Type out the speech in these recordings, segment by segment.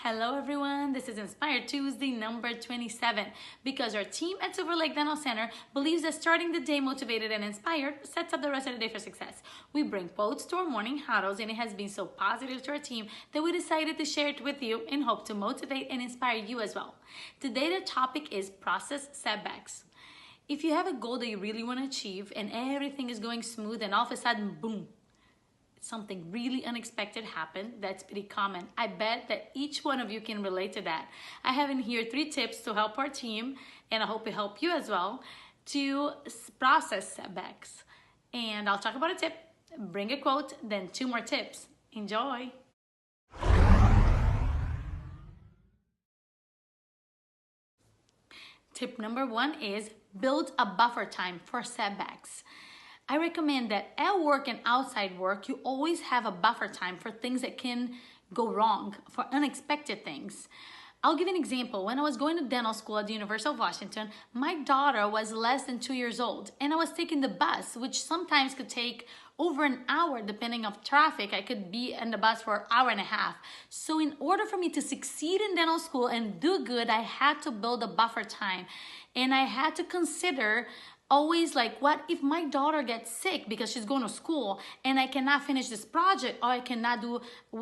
Hello everyone, this is Inspired Tuesday number 27 because our team at Silver Lake Dental Center believes that starting the day motivated and inspired sets up the rest of the day for success. We bring quotes to our morning huddles and it has been so positive to our team that we decided to share it with you in hope to motivate and inspire you as well. Today the topic is process setbacks. If you have a goal that you really want to achieve and everything is going smooth and all of a sudden, boom, something really unexpected happened, that's pretty common. I bet that each one of you can relate to that. I have in here 3 tips to help our team, and I hope it help you as well, to process setbacks. And I'll talk about a tip, bring a quote, then 2 more tips. Enjoy. Tip number 1 is build a buffer time for setbacks. I recommend that at work and outside work, you always have a buffer time for things that can go wrong, for unexpected things. I'll give an example. When I was going to dental school at the University of Washington, my daughter was less than 2 years old and I was taking the bus, which sometimes could take over an hour depending on traffic. I could be in the bus for an hour and a half. So in order for me to succeed in dental school and do good, I had to build a buffer time. And I had to consider always like, what if my daughter gets sick because she's going to school and I cannot finish this project or I cannot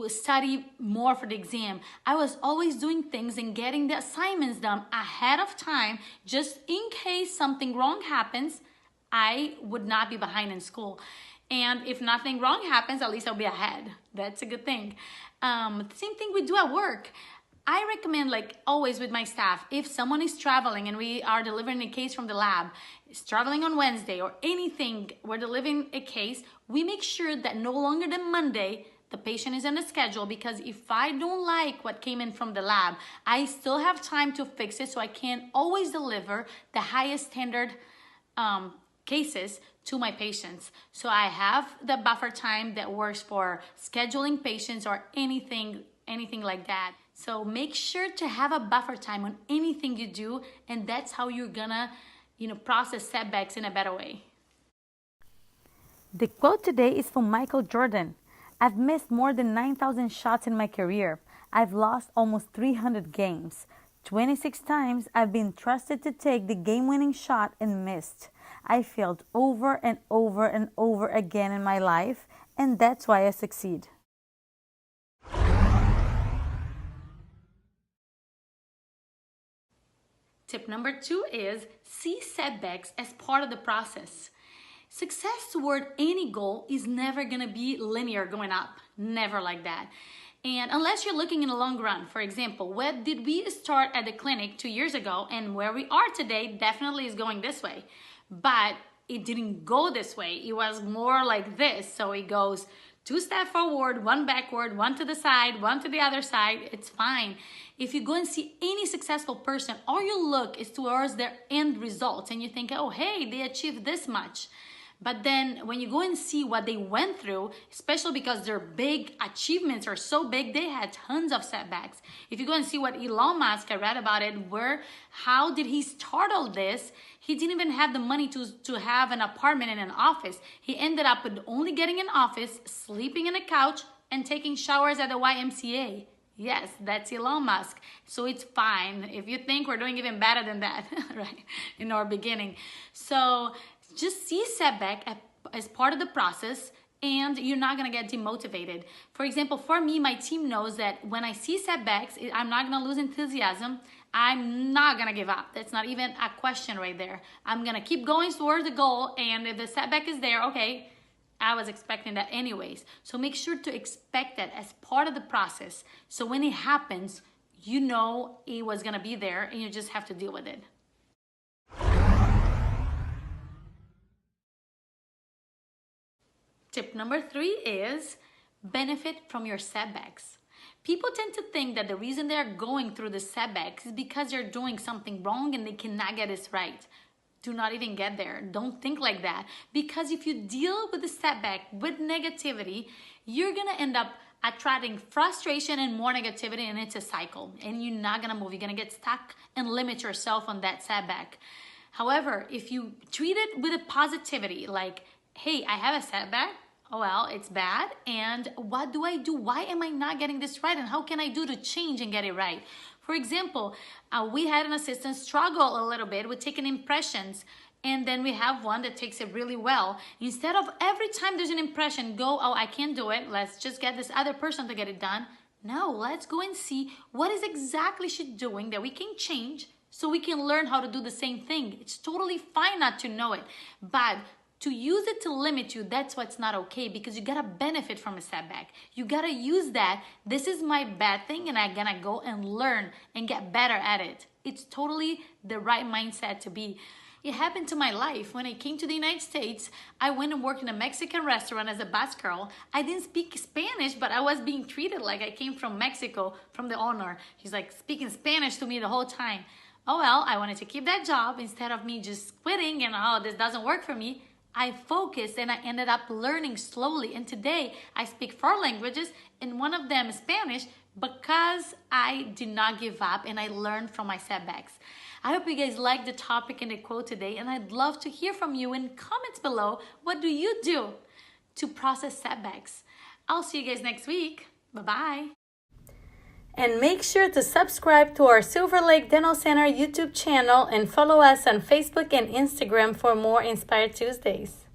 study more for the exam? I was always doing things and getting the assignments done ahead of time just in case something wrong happens, I would not be behind in school. And if nothing wrong happens, at least I'll be ahead. That's a good thing. Same thing we do at work. I recommend, like always with my staff, if someone is traveling and we are delivering a case from the lab, is traveling on Wednesday or anything, we're delivering a case, we make sure that no longer than Monday, the patient is on the schedule, because if I don't like what came in from the lab, I still have time to fix it, so I can always deliver the highest standard cases to my patients. So I have the buffer time that works for scheduling patients or anything like that. So make sure to have a buffer time on anything you do, and that's how you're gonna, process setbacks in a better way. The quote today is from Michael Jordan. I've missed more than 9,000 shots in my career. I've lost almost 300 games. 26 times I've been trusted to take the game-winning shot and missed. I failed over and over and over again in my life, and that's why I succeed. Tip number 2 is see setbacks as part of the process. Success toward any goal is never gonna be linear going up, never like that. And unless you're looking in the long run, for example, where did we start at the clinic 2 years ago and where we are today definitely is going this way. But it didn't go this way, it was more like this. So it goes 2 steps forward, 1 backward, 1 to the side, 1 to the other side, it's fine. If you go and see any successful person, all you look is towards their end results and you think, oh, hey, they achieved this much. But then when you go and see what they went through, especially because their big achievements are so big, they had tons of setbacks. If you go and see what Elon Musk, I read about it, how did he start all this? He didn't even have the money to have an apartment and an office. He ended up with only getting an office, sleeping in a couch, and taking showers at the YMCA. Yes, that's Elon Musk. So it's fine if you think we're doing even better than that, right, in our beginning. So just see setback as part of the process and you're not gonna get demotivated. For example, for me, my team knows that when I see setbacks, I'm not gonna lose enthusiasm. I'm not gonna give up. That's not even a question right there. I'm gonna keep going towards the goal, and if the setback is there, okay, I was expecting that anyways. So make sure to expect that as part of the process. So when it happens, you know it was gonna be there and you just have to deal with it. Tip number 3 is benefit from your setbacks. People tend to think that the reason they're going through the setbacks is because they're doing something wrong and they cannot get this right. Do not even get there. Don't think like that. Because if you deal with the setback with negativity, you're gonna end up attracting frustration and more negativity, and it's a cycle. And you're not gonna move. You're gonna get stuck and limit yourself on that setback. However, if you treat it with a positivity, like, hey, I have a setback, well, it's bad. And what do I do? Why am I not getting this right? And how can I do to change and get it right? For example, we had an assistant struggle a little bit with taking impressions. And then we have one that takes it really well. Instead of every time there's an impression, go, oh, I can't do it. Let's just get this other person to get it done. No, let's go and see what is exactly she's doing that we can change so we can learn how to do the same thing. It's totally fine not to know it, but to use it to limit you, that's what's not okay, because you gotta benefit from a setback. You gotta use that. This is my bad thing and I'm gonna go and learn and get better at it. It's totally the right mindset to be. It happened to my life. When I came to the United States, I went and worked in a Mexican restaurant as a busgirl. I didn't speak Spanish, but I was being treated like I came from Mexico, from the owner. He's like speaking Spanish to me the whole time. Oh well, I wanted to keep that job instead of me just quitting and, oh, this doesn't work for me. I focused and I ended up learning slowly. And today I speak 4 languages, and one of them is Spanish, because I did not give up and I learned from my setbacks. I hope you guys liked the topic and the quote today, and I'd love to hear from you in comments below. What do you do to process setbacks? I'll see you guys next week. Bye-bye. And make sure to subscribe to our Silver Lake Dental Center YouTube channel and follow us on Facebook and Instagram for more Inspired Tuesdays.